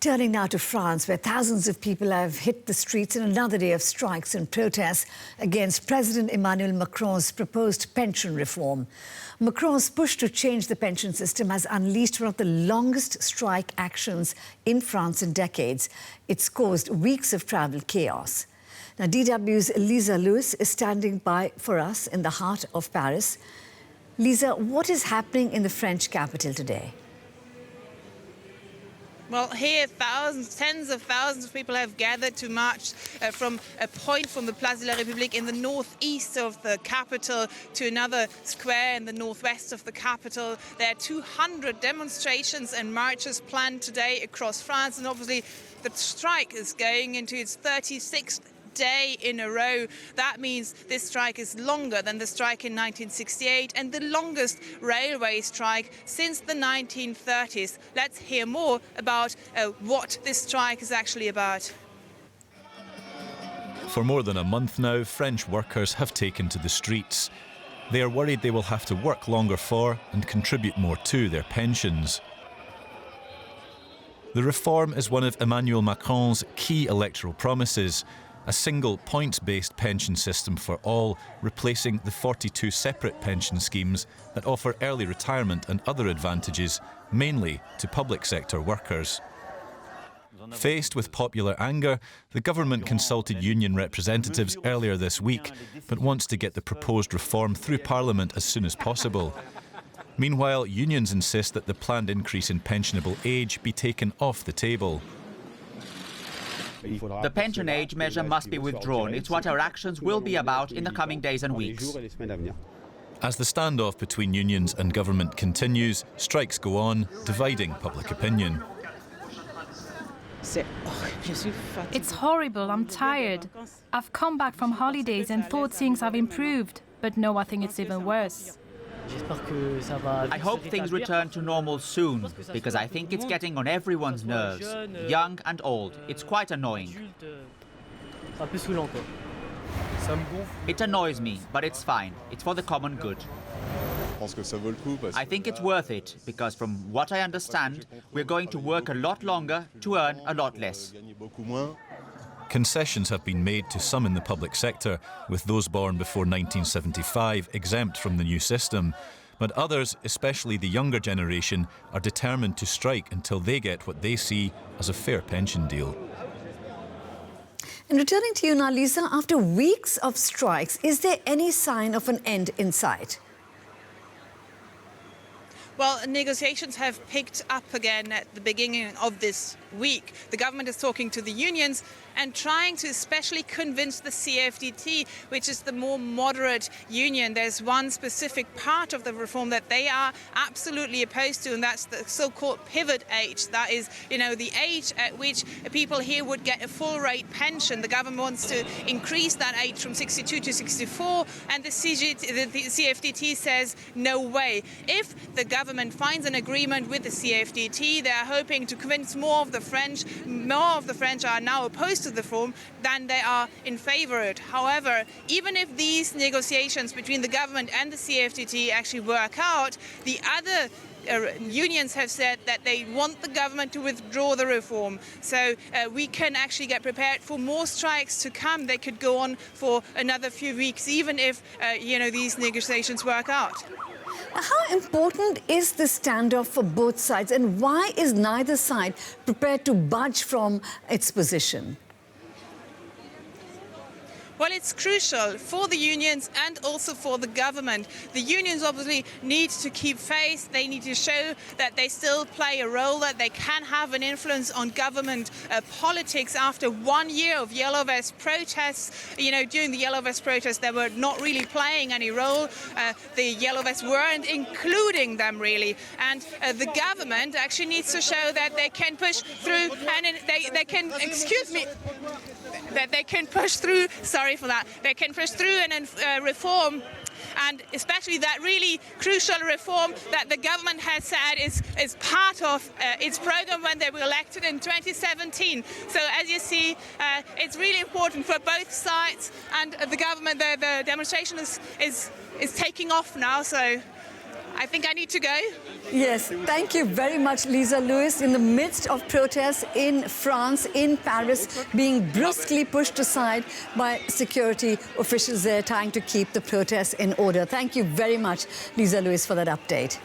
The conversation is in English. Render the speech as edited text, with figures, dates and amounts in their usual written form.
Turning now to France, where thousands of people have hit the streets in another day of strikes and protests against President Emmanuel Macron's proposed pension reform. Macron's push to change the pension system has unleashed one of the longest strike actions in France in decades. It's caused weeks of travel chaos. Now, DW's Lisa Lewis is standing by for us in the heart of Paris. Lisa, what is happening in the French capital today? Well, here, tens of thousands of people have gathered to march from a point from the Place de la République in the northeast of the capital to another square in the northwest of the capital. There are 200 demonstrations and marches planned today across France, and obviously the strike is going into its 36th day in a row. That means this strike is longer than the strike in 1968 and the longest railway strike since the 1930s. Let's hear more about what this strike is actually about. For more than a month now, French workers have taken to the streets. They are worried they will have to work longer for and contribute more to their pensions. The reform is one of Emmanuel Macron's key electoral promises. A single points-based pension system for all, replacing the 42 separate pension schemes that offer early retirement and other advantages, mainly to public sector workers. Faced with popular anger, the government consulted union representatives earlier this week, but wants to get the proposed reform through Parliament as soon as possible. Meanwhile, unions insist that the planned increase in pensionable age be taken off the table. The pension age measure must be withdrawn. It's what our actions will be about in the coming days and weeks. As the standoff between unions and government continues, strikes go on, dividing public opinion. It's horrible. I'm tired. I've come back from holidays and thought things have improved, but no, I think it's even worse. I hope things return to normal soon, because I think it's getting on everyone's nerves, young and old. It's quite annoying. It annoys me, but it's fine. It's for the common good. I think it's worth it, because from what I understand, we're going to work a lot longer to earn a lot less. Concessions have been made to some in the public sector, with those born before 1975 exempt from the new system. But others, especially the younger generation, are determined to strike until they get what they see as a fair pension deal. And returning to you now, Lisa, after weeks of strikes, is there any sign of an end in sight? Well, negotiations have picked up again at the beginning of this week. The government is talking to the unions and trying to especially convince the CFDT, which is the more moderate union. There's one specific part of the reform that they are absolutely opposed to, and that's the so-called pivot age. That is, the age at which people here would get a full rate pension. The government wants to increase that age from 62 to 64, and the CFDT says no way. If the government finds an agreement with the CFDT, they're hoping to convince more of the French. More of the French are now opposed to the reform than they are in favor of it. However, even if these negotiations between the government and the CFDT actually work out, the other unions have said that they want the government to withdraw the reform. So we can actually get prepared for more strikes to come. They could go on for another few weeks, even if these negotiations work out. How important is the standoff for both sides, and why is neither side prepared to budge from its position? Well, it's crucial for the unions and also for the government. The unions obviously need to keep faith. They need to show that they still play a role, that they can have an influence on government politics. After 1 year of Yellow Vest protests, during the Yellow Vest protests, they were not really playing any role. The Yellow Vests weren't including them really. And the government actually needs to show that they can push through and they can, that they can push through, they can push through a reform, and especially that really crucial reform that the government has said is part of its program when they were elected in 2017. So as you see, it's really important for both sides, and the government, the demonstration is taking off now, so I think I need to go. Yes, thank you very much, Lisa Lewis. In the midst of protests in France, in Paris, being brusquely pushed aside by security officials there trying to keep the protests in order. Thank you very much, Lisa Lewis, for that update.